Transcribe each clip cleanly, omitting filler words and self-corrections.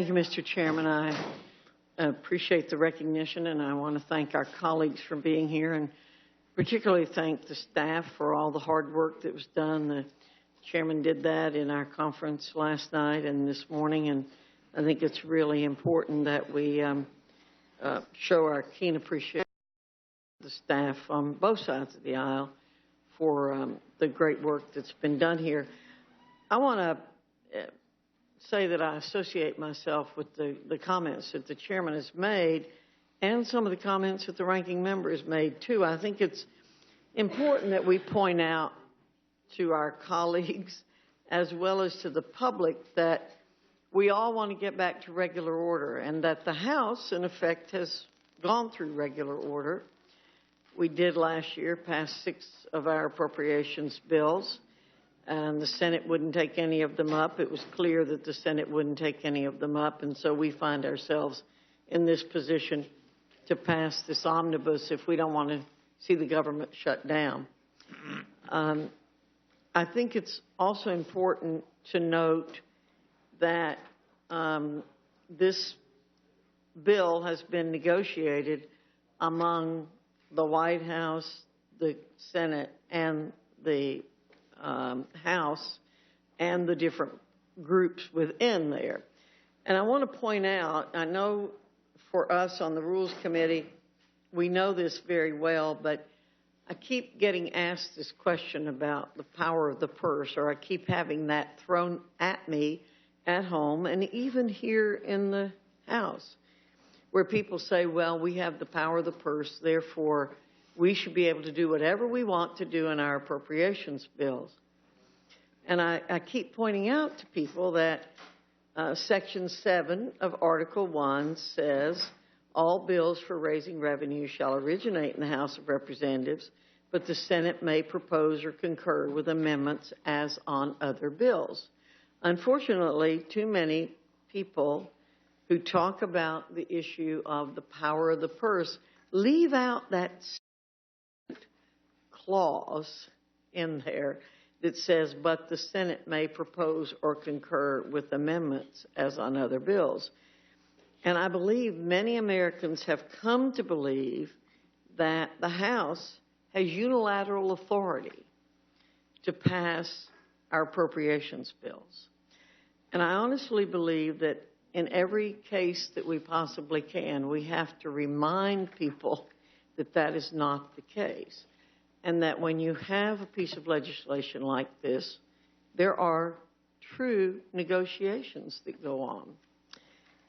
Thank you, Mr. Chairman. I appreciate the recognition, and I want to thank our colleagues for being here, and particularly thank the staff for all the hard work that was done. The chairman did that in our conference last night and this morning, and I think it's really important that we show our keen appreciation to the staff on both sides of the aisle for the great work that's been done here. I want to say that I associate myself with the comments that the chairman has made and some of the comments that the ranking member has made, too. I think it's important that we point out to our colleagues as well as to the public that we all want to get back to regular order and that the House, in effect, has gone through regular order. We did last year pass 6 of our appropriations bills, and the Senate wouldn't take any of them up. It was clear that the Senate wouldn't take any of them up, and so we find ourselves in this position to pass this omnibus if we don't want to see the government shut down. I think it's also important to note that this bill has been negotiated among the White House, the Senate, and the House, and the different groups within there. And I want to point out, I know for us on the Rules Committee, we know this very well, but I keep getting asked this question about the power of the purse, or I keep having that thrown at me at home and even here in the House, where people say, well, we have the power of the purse, therefore we should be able to do whatever we want to do in our appropriations bills. And I keep pointing out to people that Section 7 of Article 1 says, all bills for raising revenue shall originate in the House of Representatives, but the Senate may propose or concur with amendments as on other bills. Unfortunately, too many people who talk about the issue of the power of the purse leave out that clause in there that says, but the Senate may propose or concur with amendments as on other bills. And I believe many Americans have come to believe that the House has unilateral authority to pass our appropriations bills. And I honestly believe that in every case that we possibly can, we have to remind people that that is not the case. And that when you have a piece of legislation like this, there are true negotiations that go on.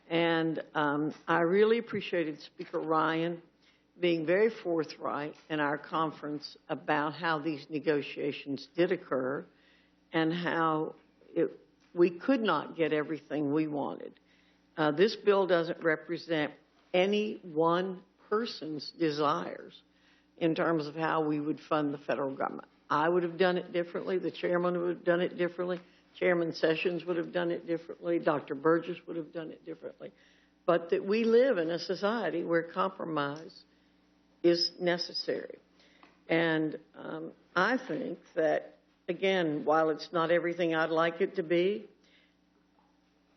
And I really appreciated Speaker Ryan being very forthright in our conference about how these negotiations did occur and how we could not get everything we wanted. This bill doesn't represent any one person's desires in terms of how we would fund the federal government. I would have done it differently. The chairman would have done it differently. Chairman Sessions would have done it differently. Dr. Burgess would have done it differently. But that we live in a society where compromise is necessary. And I think that, again, while it's not everything I'd like it to be,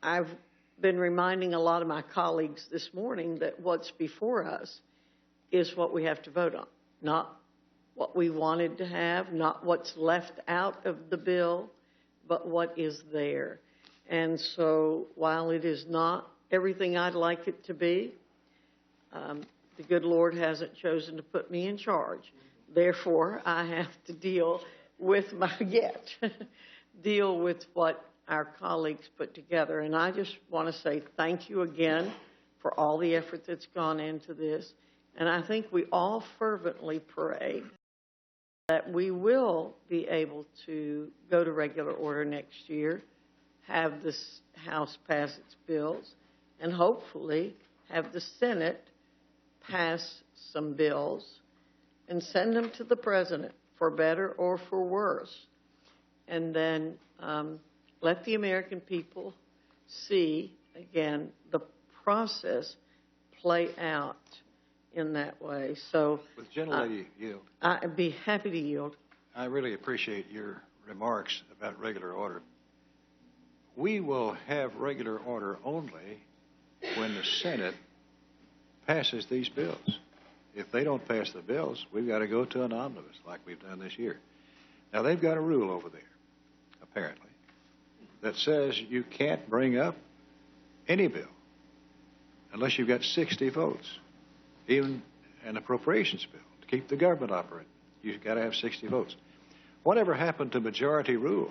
I've been reminding a lot of my colleagues this morning that what's before us is what we have to vote on, not what we wanted to have, not what's left out of the bill, but what is there. And so while it is not everything I'd like it to be, the good Lord hasn't chosen to put me in charge. Therefore, I have to deal with deal with what our colleagues put together. And I just want to say thank you again for all the effort that's gone into this. And I think we all fervently pray that we will be able to go to regular order next year, have this House pass its bills, and hopefully have the Senate pass some bills and send them to the President for better or for worse. And then let the American people see, again, the process play out in that way. So, with gentlelady yield, I'd be happy to yield. I really appreciate your remarks about regular order. we will have regular order only when the Senate passes these bills. If they don't pass the bills, we've got to go to an omnibus like we've done this year. Now, they've got a rule over there, apparently, that says you can't bring up any bill unless you've got 60 votes, even an appropriations bill to keep the government operating. You've got to have 60 votes. Whatever happened to majority rule?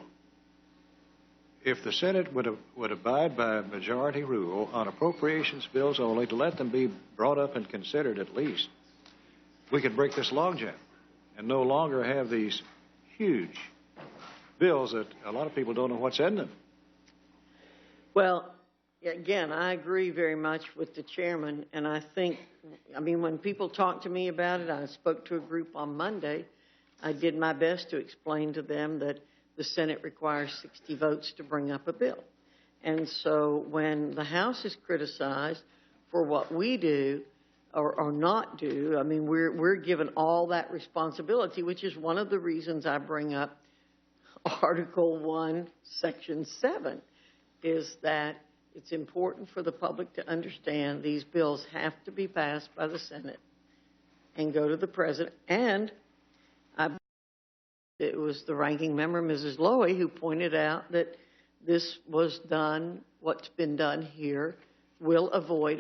If the Senate would abide by majority rule on appropriations bills only, to let them be brought up and considered at least, we could break this logjam and no longer have these huge bills that a lot of people don't know what's in them. Well, again, I agree very much with the chairman, and I think, when people talk to me about it, I spoke to a group on Monday. I did my best to explain to them that the Senate requires 60 votes to bring up a bill. And so when the House is criticized for what we do or not do, we're given all that responsibility, which is one of the reasons I bring up Article 1, Section 7, is that it's important for the public to understand these bills have to be passed by the Senate and go to the President. And it was the ranking member, Mrs. Lowy, who pointed out that this was done, what's been done here, will avoid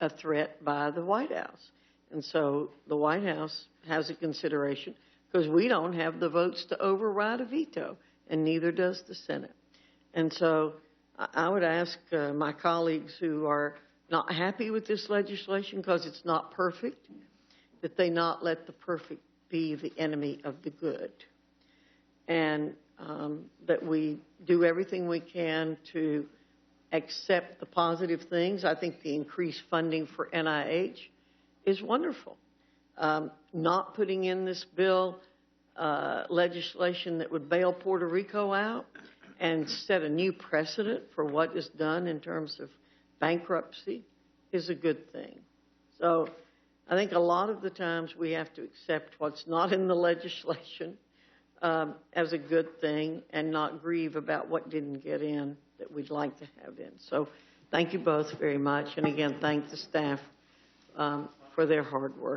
a threat by the White House. And so the White House has a consideration because we don't have the votes to override a veto, and neither does the Senate. And so I would ask my colleagues who are not happy with this legislation because it's not perfect, that they not let the perfect be the enemy of the good. And that we do everything we can to accept the positive things. I think the increased funding for NIH is wonderful. Not putting in this bill legislation that would bail Puerto Rico out and set a new precedent for what is done in terms of bankruptcy is a good thing. So I think a lot of the times we have to accept what's not in the legislation as a good thing and not grieve about what didn't get in that we'd like to have in. So thank you both very much. And again, thank the staff for their hard work.